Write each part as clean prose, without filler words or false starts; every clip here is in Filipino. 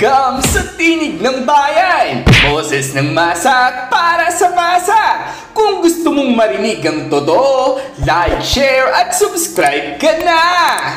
Welcome sa Tinig ng Bayan! Boses ng masa para sa masa! Kung gusto mong marinig ang totoo, like, share at subscribe ka na!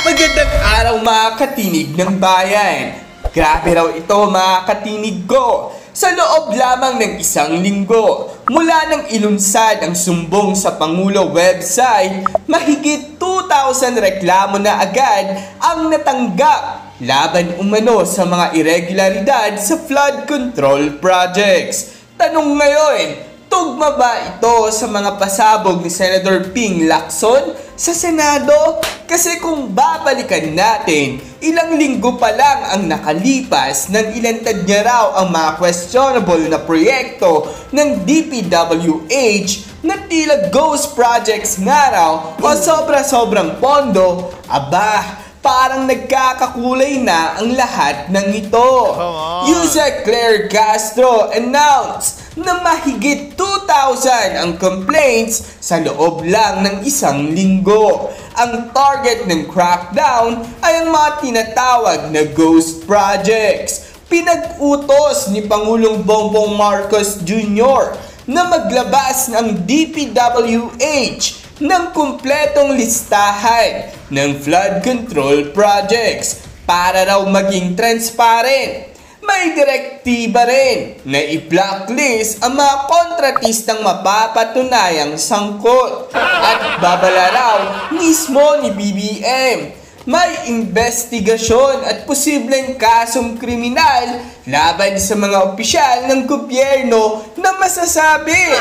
Magandang araw mga katinig ng bayan! Grabe raw ito mga katinig ko! Sa loob lamang ng isang linggo, mula nang ilunsad ang sumbong sa Pangulo website, mahigit 2,000 reklamo na agad ang natanggap laban umano sa mga irregularidad sa flood control projects. Tanong ngayon, tugma ba ito sa mga pasabog ni Senator Ping Lacson sa Senado? Kasi kung babalikan natin, ilang linggo pa lang ang nakalipas nang ilantad niya raw ang mga questionable na proyekto ng DPWH na tila ghost projects nga raw o sobra-sobrang pondo. Aba, parang nagkakakulay na ang lahat ng ito. Yusek Claire Castro announced na mahigit 2,000 ang complaints sa loob lang ng isang linggo. Ang target ng crackdown ay ang mga tinatawag na ghost projects. Pinag-utos ni Pangulong Bongbong Marcos Jr. na maglabas ng DPWH ng kumpletong listahan ng flood control projects para raw maging transparent. May direktiba rin na i-blacklist ang mga kontratistang mapapatunayang sangkot at babala raw mismo ni BBM. May investigasyon at posibleng kasong kriminal laban sa mga opisyal ng gobyerno na masasabi.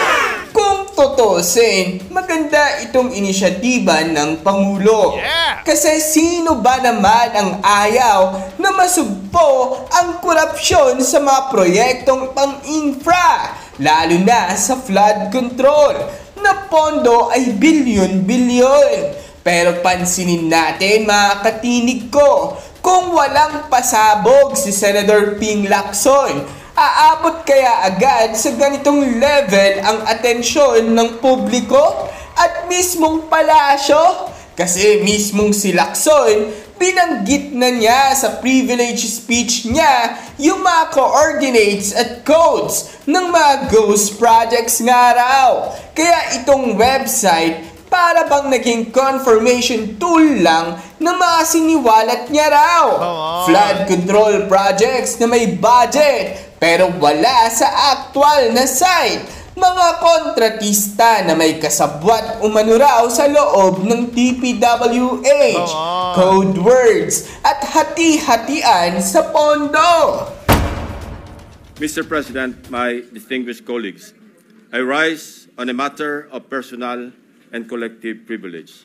Kung tutusin, maganda itong inisyatiba ng Pangulo. Kasi sino ba naman ang ayaw na masugpo ang korupsyon sa mga proyektong pang-infra, lalo na sa flood control, na pondo ay bilyon-bilyon. Pero pansinin natin mga katinig ko, kung walang pasabog si Senator Ping Lacson, aabot kaya agad sa ganitong level ang atensyon ng publiko at mismong palasyo? Kasi mismong si Lacson, binanggit na niya sa privilege speech niya yung mga coordinates at codes ng mga ghost projects nga raw. Kaya itong website para bang naging confirmation tool lang na mga siniwalat niya raw. Flood control projects na may budget pero wala sa actual na site. Mga kontratista na may kasabwat umano raw sa loob ng DPWH. Code words at hati-hatian sa pondo. Mr. President, my distinguished colleagues, I rise on a matter of personal and collective privilege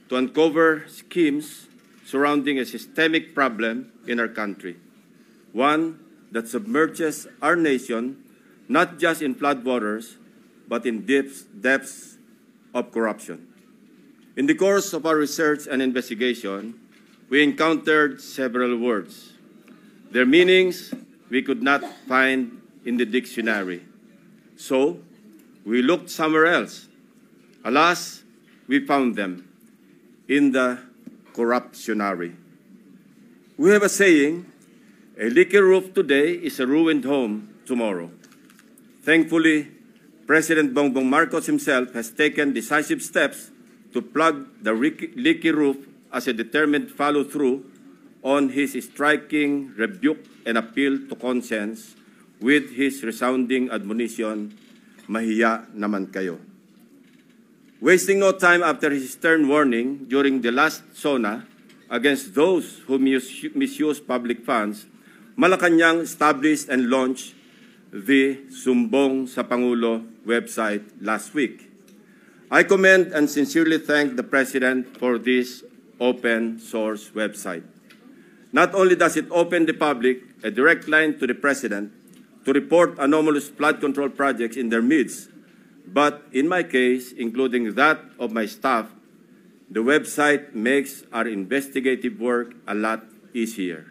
to uncover schemes surrounding a systemic problem in our country, one that submerges our nation not just in floodwaters, but in depths of corruption. In the course of our research and investigation, we encountered several words. Their meanings we could not find in the dictionary. So, we looked somewhere else. Alas, we found them in the corruptionary. We have a saying, a leaky roof today is a ruined home tomorrow. Thankfully, President Bongbong Marcos himself has taken decisive steps to plug the leaky roof as a determined follow-through on his striking rebuke and appeal to conscience with his resounding admonition, mahiya naman kayo. Wasting no time after his stern warning during the last SONA against those who misuse public funds, Malacanang established and launched the Sumbong sa Pangulo website last week. I commend and sincerely thank the President for this open source website. Not only does it open the public a direct line to the President to report anomalous flood control projects in their midst, but in my case, including that of my staff, the website makes our investigative work a lot easier.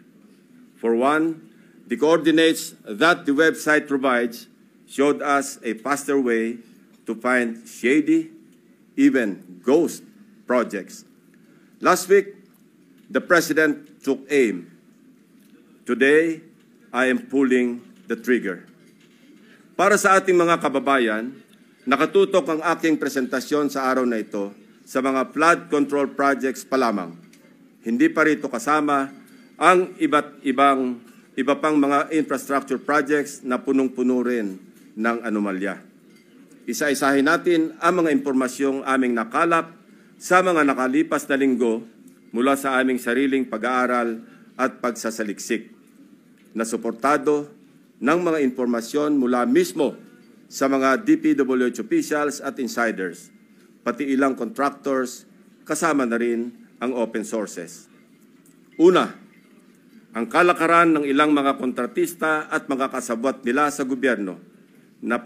For one, the coordinates that the website provides showed us a faster way to find shady, even ghost projects. Last week, the President took aim. Today, I am pulling the trigger. Para sa ating mga kababayan, nakatutok ang aking presentasyon sa araw na ito sa mga flood control projects pa lamang. Hindi pa rito kasama ang iba pang mga infrastructure projects na punong-puno rin ng anomalya. Isa-isahin natin ang mga impormasyong aming nakalap sa mga nakalipas na linggo mula sa aming sariling pag-aaral at pagsasaliksik na suportado ng mga impormasyon mula mismo sa mga DPWH officials at insiders, pati ilang contractors, kasama na rin ang open sources. Una, ang kalakaran ng ilang mga kontratista at mga kasabwat nila sa gobyerno na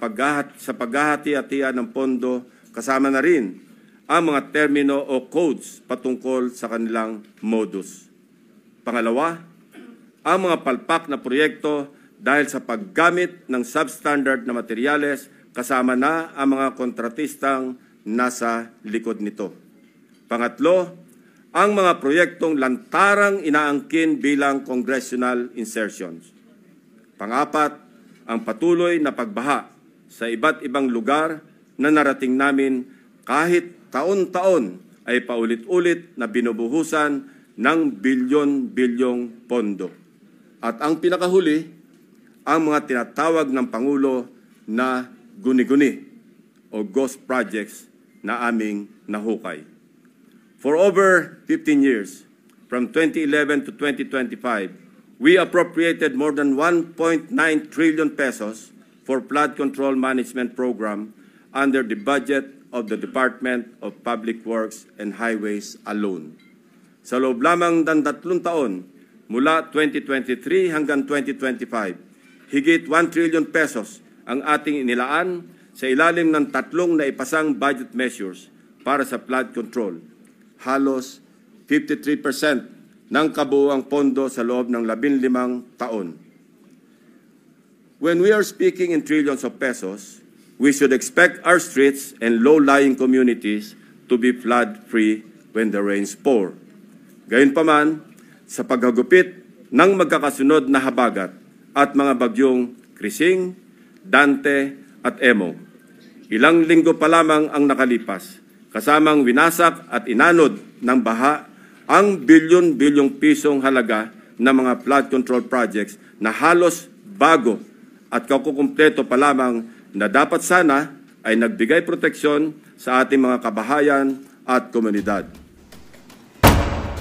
sa paghahati-hatian ng pondo, kasama na rin ang mga termino o codes patungkol sa kanilang modus. Pangalawa, ang mga palpak na proyekto dahil sa paggamit ng substandard na materyales, kasama na ang mga kontratistang nasa likod nito. Pangatlo, ang mga proyektong lantarang inaangkin bilang congressional insertions. Pangapat, ang patuloy na pagbaha sa iba't ibang lugar na narating namin kahit taon-taon ay paulit-ulit na binubuhusan ng bilyon-bilyong pondo. At ang pinakahuli, ang mga tinatawag ng Pangulo na guni-guni o ghost projects na aming nahukay. For over 15 years, from 2011 to 2025, we appropriated more than 1.9 trillion pesos for flood control management program under the budget of the Department of Public Works and Highways alone. Sa loob lamang ng 3 taon, mula 2023 hanggang 2025, higit 1 trillion pesos ang ating inilaan sa ilalim ng 3 naipasang budget measures para sa flood control. Halos 53% ng kabuuang pondo sa loob ng 15 taon. When we are speaking in trillions of pesos, we should expect our streets and low-lying communities to be flood-free when the rains pour. Gayunpaman, sa paghagupit ng magkakasunod na habagat at mga bagyong Krising, Dante at Emo, ilang linggo pa lamang ang nakalipas, kasamang winasak at inanod ng baha ang bilyon-bilyong pisong halaga ng mga flood control projects na halos bago at kakukumpleto pa lamang na dapat sana ay nagbigay proteksyon sa ating mga kabahayan at komunidad.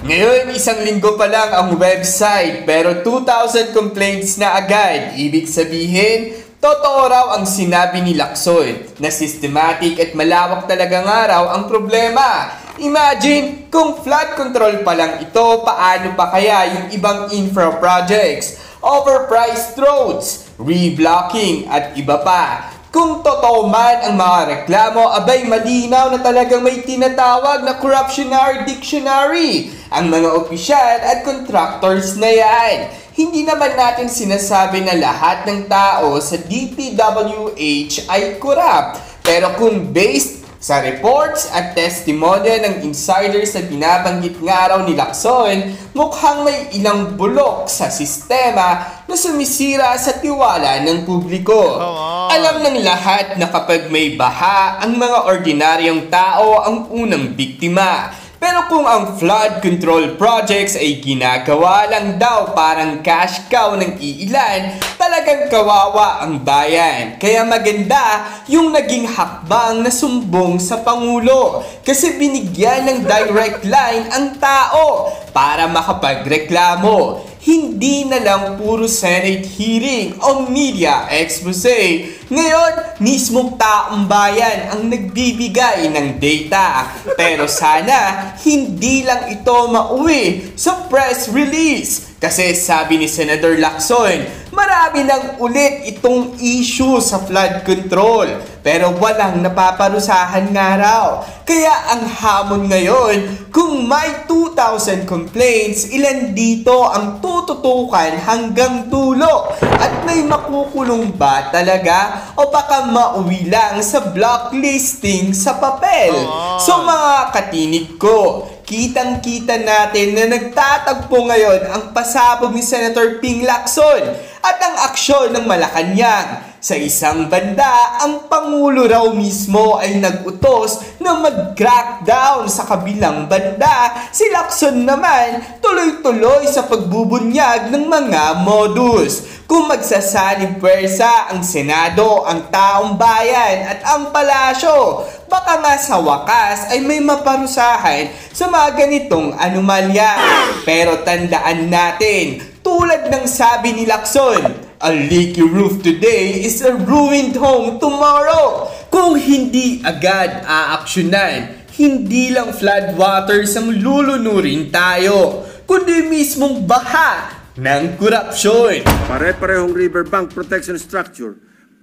Ngayon, 1 linggo pa lang ang website pero 2,000 complaints na agad. Ibig sabihin, totoo raw ang sinabi ni Lacson na systematic at malawak talaga nga raw ang problema. Imagine kung flood control pa lang ito, paano pa kaya yung ibang infra projects, overpriced roads, reblocking at iba pa. Kung totoo man ang mga reklamo, abay malinaw na talagang may tinatawag na corruptionary dictionary ang mga opisyal at contractors na yan. Hindi naman natin sinasabi na lahat ng tao sa DPWH ay corrupt. Pero kung based sa reports at testimonya ng insiders na binabanggit nga raw ni Lacson, mukhang may ilang bulok sa sistema na sumisira sa tiwala ng publiko. Alam ng lahat na kapag may baha, ang mga ordinaryong tao ang unang biktima. Pero kung ang flood control projects ay ginagawa lang daw parang cash cow ng iilan, talagang kawawa ang bayan. Kaya maganda yung naging hakbang na sumbong sa Pangulo kasi binigyan ng direct line ang tao para makapagreklamo. Hindi na lang puro Senate hearing o media expose. Ngayon, mismong taong bayan ang nagbibigay ng data. Pero sana, hindi lang ito mauwi sa press release. Kasi sabi ni Senator Lacson, marami nang ulit itong issue sa flood control. Pero walang napaparusahan nga raw. Kaya ang hamon ngayon, kung may 2,000 complaints, ilan dito ang tututukan hanggang dulo? At may makukulong ba talaga? O baka mauwi lang sa blocklisting sa papel? So mga katinig ko, kitang-kita natin na nagtatagpo ngayon ang pasabog ni Senator Ping Lacson at ang aksyon ng Malacanang. Sa isang banda, ang Pangulo raw mismo ay nag-utos na mag-crackdown. Sa kabilang banda, si Lacson naman tuloy-tuloy sa pagbubunyag ng mga modus. Kung magsasanib pwersa ang Senado, ang taong bayan at ang palasyo, baka nga sa wakas ay may maparusahan sa mga ganitong anomalya. Pero tandaan natin, tulad ng sabi ni Lacson, a leaky roof today is a ruined home tomorrow. Kung hindi agad aaksyonan, hindi lang floodwaters ang lulunurin tayo, kundi mismong baha ng korupsyon. Pare-parehong riverbank protection structure,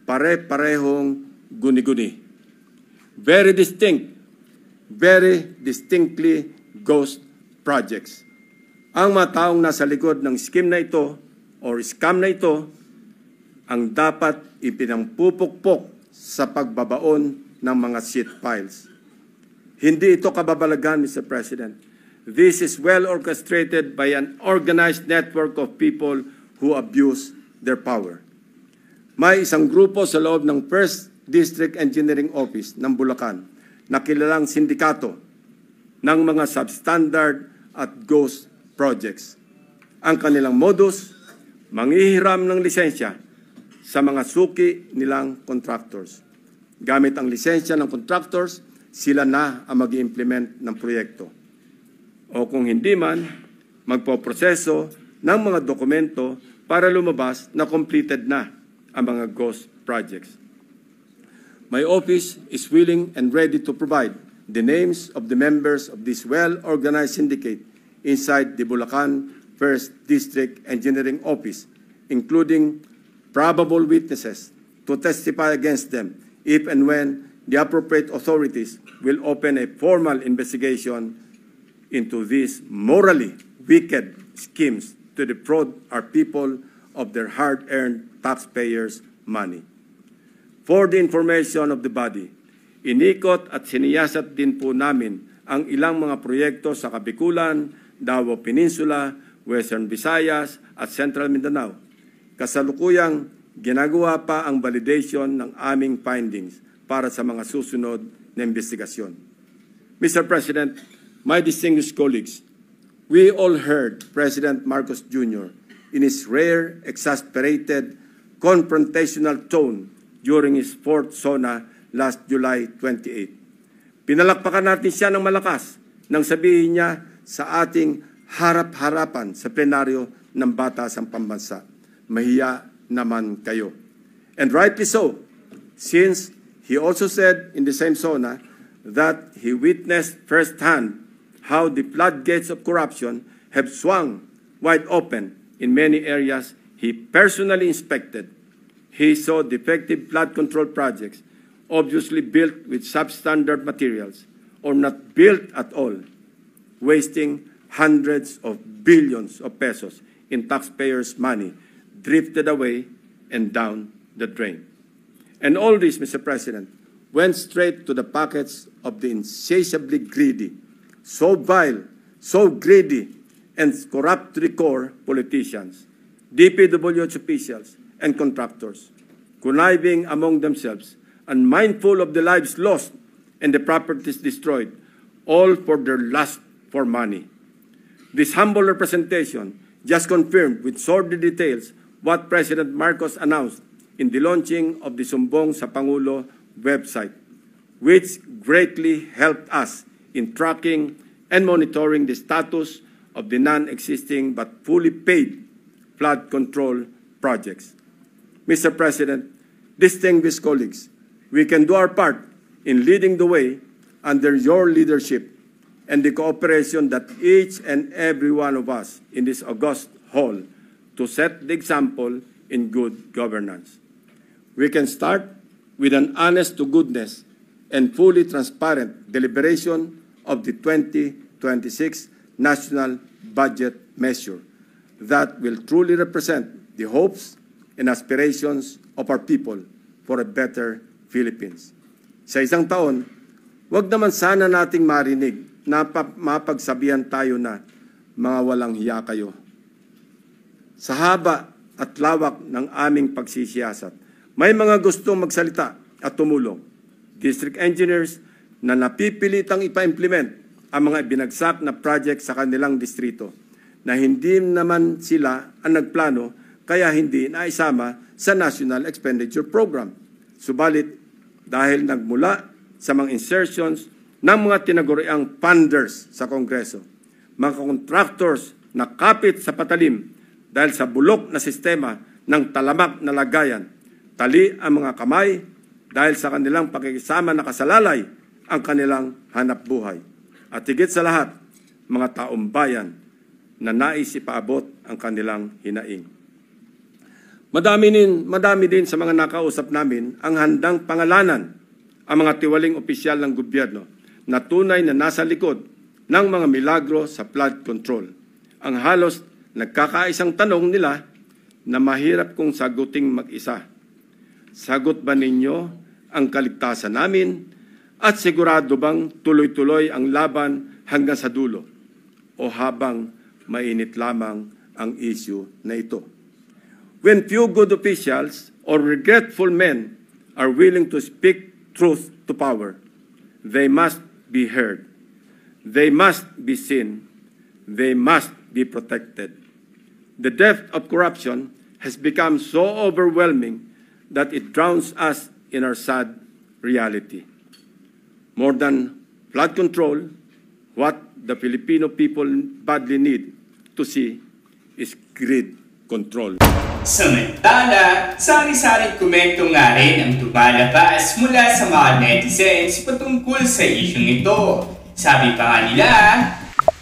pare-parehong guni-guni. Very distinctly ghost projects. Ang mga taong nasa likod ng scheme na ito or scam na ito ang dapat ipinangpupukpok sa pagbabaon ng mga seat piles. Hindi ito kababalagan, Mr. President. This is well orchestrated by an organized network of people who abuse their power. May isang grupo sa loob ng 1st District Engineering Office ng Bulacan na kilalang sindikato ng mga substandard at ghost projects. Ang kanilang modus, manghihiram ng lisensya sa mga suki nilang contractors. Gamit ang lisensya ng contractors, sila na ang mag-implement ng proyekto. O kung hindi man, magpoproseso ng mga dokumento para lumabas na completed na ang mga ghost projects. My office is willing and ready to provide the names of the members of this well-organized syndicate inside the Bulacan 1st District Engineering Office, including probable witnesses to testify against them if and when the appropriate authorities will open a formal investigation into these morally wicked schemes to defraud our people of their hard-earned taxpayers' money. For the information of the body, inikot at siniyasat din po namin ang ilang mga proyekto sa Kabikulan, Davao Peninsula, Western Visayas at Central Mindanao. Kasalukuyang ginagawa pa ang validation ng aming findings para sa mga susunod na investigasyon. Mr. President, my distinguished colleagues, we all heard President Marcos Jr. in his rare, exasperated, confrontational tone during his 4th SONA last July 28. Pinalakpakan natin siya ng malakas nang sabihin niya sa ating harap-harapan sa plenaryo ng Batasang Pambansa, mahiya naman kayo. And rightly so, since he also said in the same SONA that he witnessed firsthand how the floodgates of corruption have swung wide open in many areas he personally inspected. He saw defective flood control projects, obviously built with substandard materials or not built at all, wasting hundreds of billions of pesos in taxpayers' money drifted away and down the drain. And all this, Mr. President, went straight to the pockets of the insatiably greedy, so vile, so greedy, and corrupt to the core politicians, DPWH officials, and contractors, conniving among themselves, unmindful of the lives lost and the properties destroyed, all for their lust for money. This humble representation just confirmed with sordid details what President Marcos announced in the launching of the Sumbong sa Pangulo website, which greatly helped us in tracking and monitoring the status of the non-existing but fully paid flood control projects. Mr. President, distinguished colleagues, we can do our part in leading the way under your leadership and the cooperation that each and every one of us in this august hall to set the example in good governance. We can start with an honest-to-goodness and fully transparent deliberation of the 2026 National Budget Measure that will truly represent the hopes and aspirations of our people for a better Philippines. Sa isang taon, wag naman sana nating marinig mapagsabihan tayo na mga walang hiya kayo. Sa haba at lawak ng aming pagsisiyasat, may mga gustong magsalita at tumulong. District engineers na napipilitang ipa-implement ang mga binagsak na project sa kanilang distrito na hindi naman sila ang nagplano kaya hindi naisama sa National Expenditure Program. Subalit, dahil nagmula sa mga insertions ng mga tinaguriang funders sa Kongreso, mga contractors na kapit sa patalim dahil sa bulok na sistema ng talamak na lagayan, tali ang mga kamay dahil sa kanilang pakikisama na kasalalay ang kanilang hanap buhay. At higit sa lahat, mga taong bayan na nais ipaabot ang kanilang hinaing. Madami din sa mga nakausap namin ang handang pangalanan ang mga tiwaling opisyal ng gobyerno na tunay na nasa likod ng mga milagro sa flood control. Ang halos nagkakaisang tanong nila na mahirap kong saguting mag-isa. Sagot ba ninyo ang kaligtasan namin at sigurado bang tuloy-tuloy ang laban hanggang sa dulo o habang mainit lamang ang issue na ito? When few good officials or regretful men are willing to speak truth to power, they must be heard. They must be seen. They must be protected. The depth of corruption has become so overwhelming that it drowns us in our sad reality. More than flood control, what the Filipino people badly need to see is grid control. Samantala, sari-saring komento nga rin ang lumalabas mula sa mga netizens patungkol sa isyong ito. Sabi pa nga nila,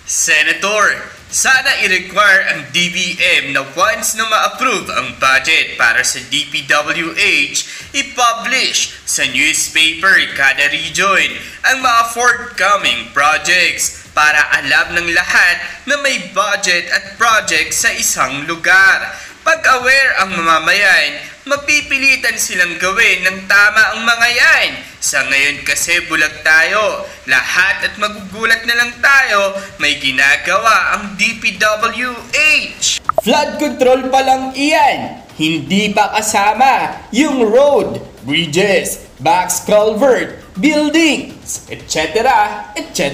Senator, sana i-require ang DBM na once na ma-approve ang budget para sa DPWH, i-publish sa newspaper kada region ang mga forthcoming projects para alam ng lahat na may budget at project sa isang lugar. Pag aware ang mamamayan, mapipilitan silang gawin ng tama ang mga yan. Sa ngayon kasi bulag tayo. Lahat at magugulat na lang tayo, may ginagawa ang DPWH. Flood control pa lang iyan. Hindi pa kasama yung road, bridges, box culvert, buildings, etc. etc.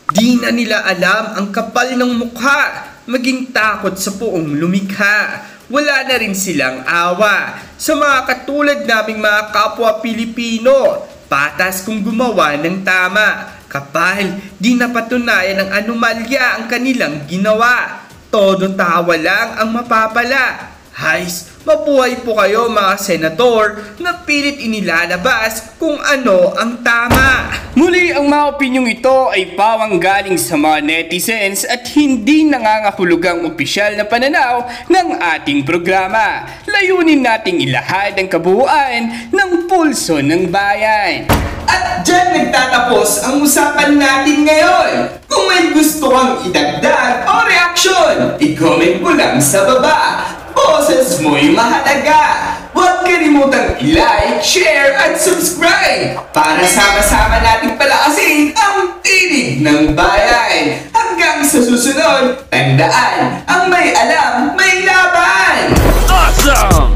Di na nila alam ang kapal ng mukha, maging takot sa poong lumikha. Wala na rin silang awa sa mga katulad naming mga kapwa Pilipino. Patas kung gumawa ng tama. Kapal, di napatunayan ng anomalya ang kanilang ginawa. Todo tawa lang ang mapapala. Hays, mabuhay po kayo mga senador na pilit inilalabas kung ano ang tama. Muli, ang mga opinyong ito ay pawang galing sa mga netizens at hindi nangangahulugang opisyal na pananaw ng ating programa. Layunin nating ilahad ang kabuuan ng pulso ng bayan. At dyan nagtatapos ang usapan natin ngayon. Kung may gusto kang idagdag o reaksyon, i-comment mo lang sa baba. Boses mo'y mahalaga. Huwag kalimutang i-like, share, at subscribe para sama-sama nating palakasin ang tinig ng bayan. Hanggang sa susunod, tandaan, ang may alam, may laban! Awesome!